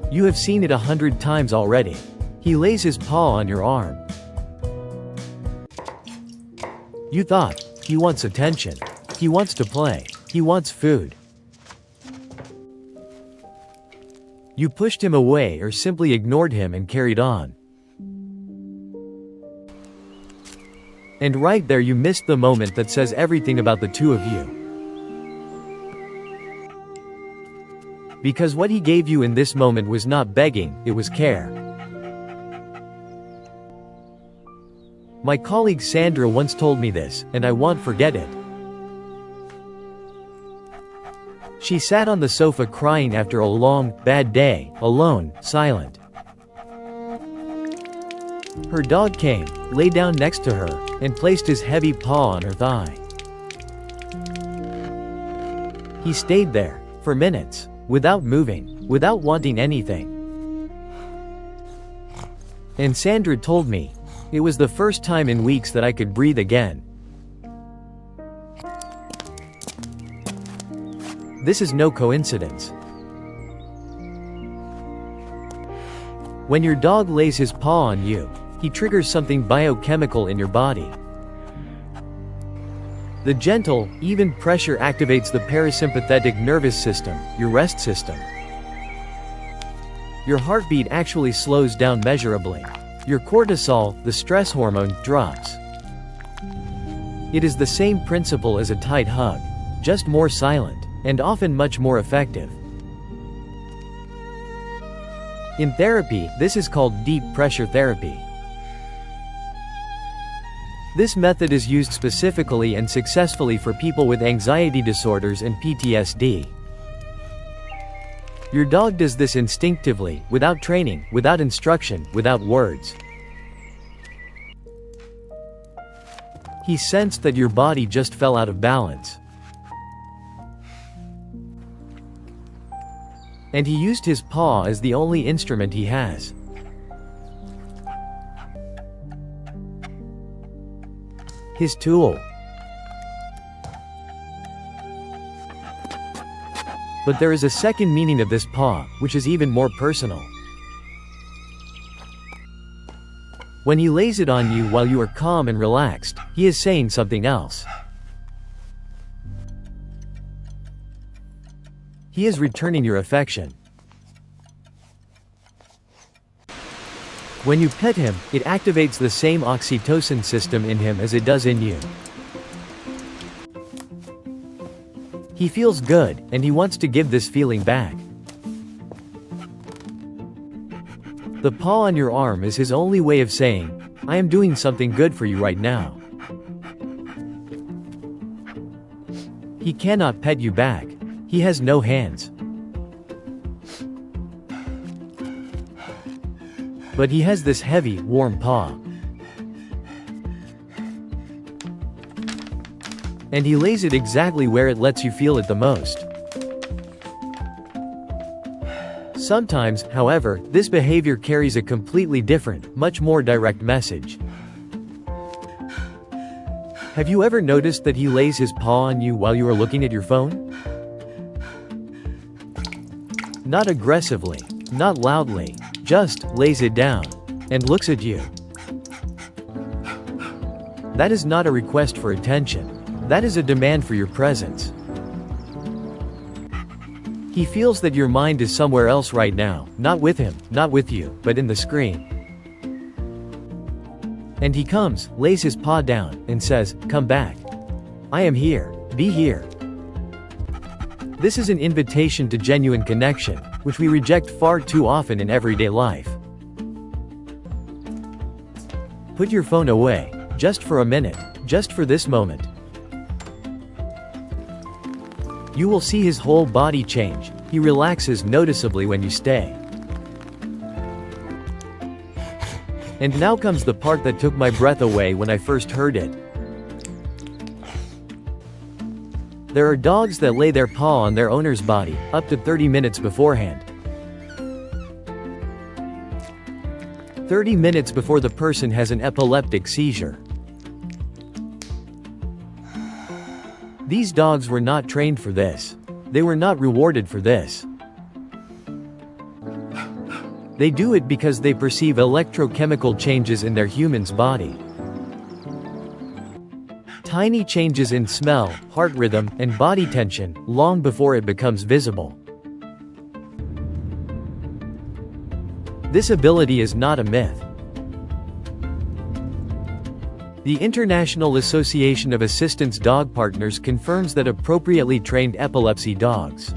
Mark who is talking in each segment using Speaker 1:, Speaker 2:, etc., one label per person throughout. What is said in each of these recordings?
Speaker 1: You have seen it 100 times already. He lays his paw on your arm. You thought, he wants attention. He wants to play. He wants food. You pushed him away or simply ignored him and carried on. And right there you missed the moment that says everything about the two of you. Because what he gave you in this moment was not begging, it was care. My colleague Sandra once told me this, and I won't forget it. She sat on the sofa crying after a long, bad day, alone, silent. Her dog came, lay down next to her, and placed his heavy paw on her thigh. He stayed there, for minutes, without moving, without wanting anything. And Sandra told me, it was the first time in weeks that I could breathe again. This is no coincidence. When your dog lays his paw on you, he triggers something biochemical in your body. The gentle, even pressure activates the parasympathetic nervous system, your rest system. Your heartbeat actually slows down measurably. Your cortisol, the stress hormone, drops. It is the same principle as a tight hug, just more silent, and often much more effective. In therapy, this is called deep pressure therapy. This method is used specifically and successfully for people with anxiety disorders and PTSD. Your dog does this instinctively, without training, without instruction, without words. He sensed that your body just fell out of balance. And he used his paw as the only instrument he has. His tool. But there is a second meaning of this paw, which is even more personal. When he lays it on you while you are calm and relaxed, he is saying something else. He is returning your affection. When you pet him, it activates the same oxytocin system in him as it does in you. He feels good, and he wants to give this feeling back. The paw on your arm is his only way of saying, I am doing something good for you right now. He cannot pet you back. He has no hands. But he has this heavy, warm paw. And he lays it exactly where it lets you feel it the most. Sometimes, however, this behavior carries a completely different, much more direct message. Have you ever noticed that he lays his paw on you while you are looking at your phone? Not aggressively, not loudly, just lays it down and looks at you. That is not a request for attention. That is a demand for your presence. He feels that your mind is somewhere else right now, not with him, not with you, but in the screen. And he comes, lays his paw down, and says, come back. I am here. Be here. This is an invitation to genuine connection, which we reject far too often in everyday life. Put your phone away, just for a minute, just for this moment. You will see his whole body change. He relaxes noticeably when you stay. And now comes the part that took my breath away when I first heard it. There are dogs that lay their paw on their owner's body, up to 30 minutes beforehand. 30 minutes before the person has an epileptic seizure. These dogs were not trained for this. They were not rewarded for this. They do it because they perceive electrochemical changes in their human's body. Tiny changes in smell, heart rhythm, and body tension, long before it becomes visible. This ability is not a myth. The International Association of Assistance Dog Partners confirms that appropriately trained epilepsy dogs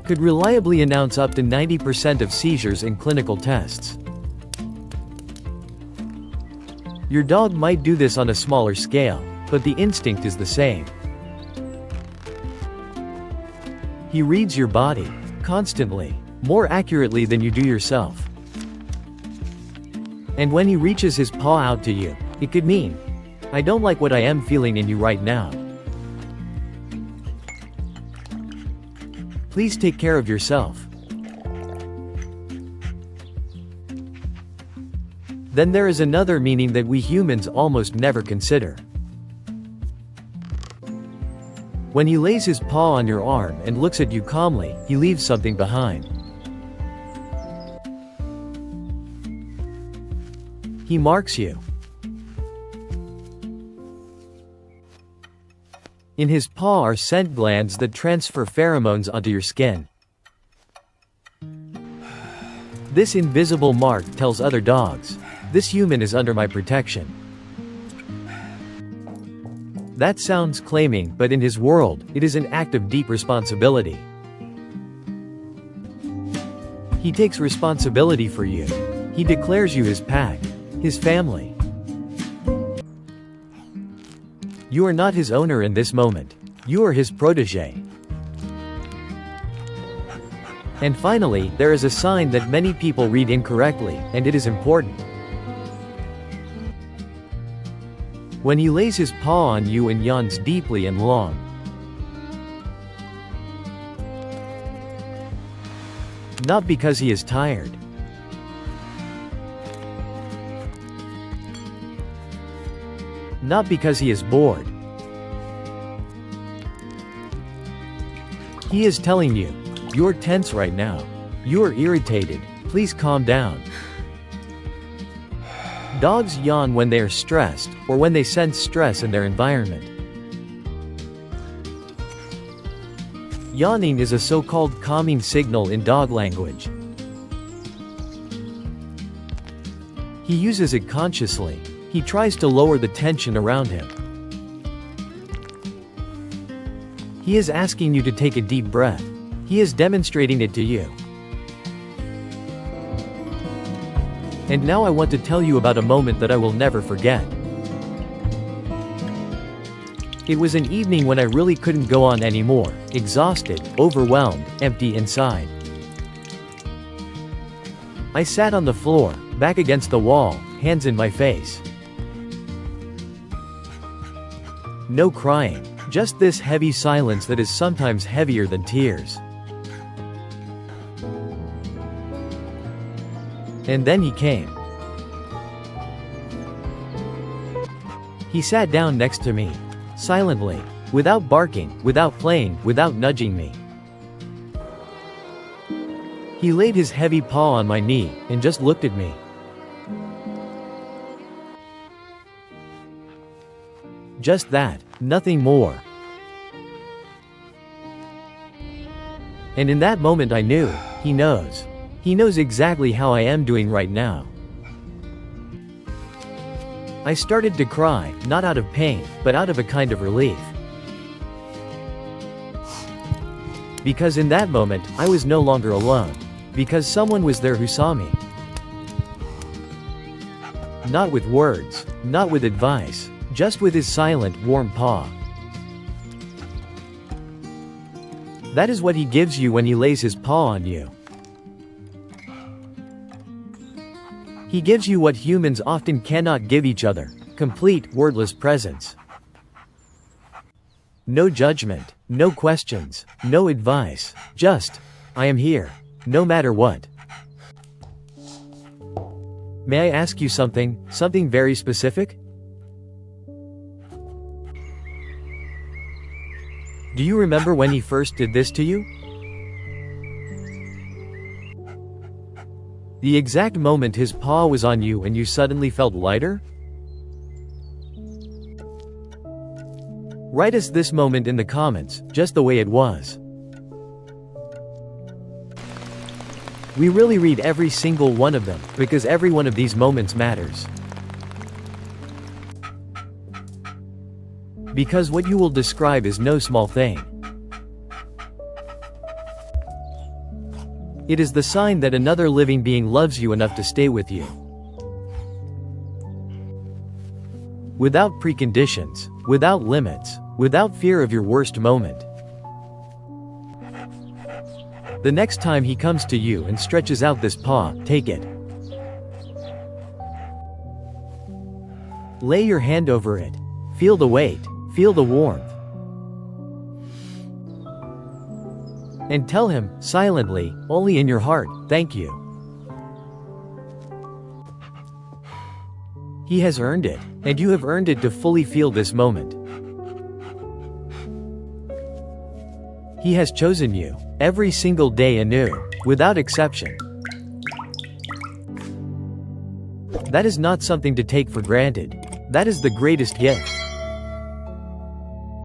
Speaker 1: could reliably announce up to 90% of seizures in clinical tests. Your dog might do this on a smaller scale, but the instinct is the same. He reads your body, constantly, more accurately than you do yourself. And when he reaches his paw out to you, it could mean, "I don't like what I am feeling in you right now. Please take care of yourself." Then there is another meaning that we humans almost never consider. When he lays his paw on your arm and looks at you calmly, he leaves something behind. He marks you. In his paw are scent glands that transfer pheromones onto your skin. This invisible mark tells other dogs, "This human is under my protection." That sounds claiming, but in his world, it is an act of deep responsibility. He takes responsibility for you. He declares you his pack, his family. You are not his owner in this moment. You are his protege. And finally, there is a sign that many people read incorrectly, and it is important. When he lays his paw on you and yawns deeply and long. Not because he is tired. Not because he is bored. He is telling you, "You're tense right now. You are irritated. Please calm down." Dogs yawn when they are stressed, or when they sense stress in their environment. Yawning is a so-called calming signal in dog language. He uses it consciously. He tries to lower the tension around him. He is asking you to take a deep breath. He is demonstrating it to you. And now I want to tell you about a moment that I will never forget. It was an evening when I really couldn't go on anymore, exhausted, overwhelmed, empty inside. I sat on the floor, back against the wall, hands in my face. No crying, just this heavy silence that is sometimes heavier than tears. And then he came. He sat down next to me, silently, without barking, without playing, without nudging me. He laid his heavy paw on my knee, and just looked at me. Just that, nothing more. And in that moment I knew, he knows. He knows exactly how I am doing right now. I started to cry, not out of pain, but out of a kind of relief. Because in that moment, I was no longer alone. Because someone was there who saw me. Not with words, not with advice, just with his silent, warm paw. That is what he gives you when he lays his paw on you. He gives you what humans often cannot give each other: complete, wordless presence. No judgment, no questions, no advice, just, "I am here, no matter what." May I ask you something very specific? Do you remember when he first did this to you? The exact moment his paw was on you and you suddenly felt lighter? Write us this moment in the comments, just the way it was. We really read every single one of them, because every one of these moments matters. Because what you will describe is no small thing. It is the sign that another living being loves you enough to stay with you. Without preconditions, without limits, without fear of your worst moment. The next time he comes to you and stretches out this paw, take it. Lay your hand over it. Feel the weight. Feel the warmth. And tell him, silently, only in your heart, thank you. He has earned it, and you have earned it to fully feel this moment. He has chosen you, every single day anew, without exception. That is not something to take for granted. That is the greatest gift.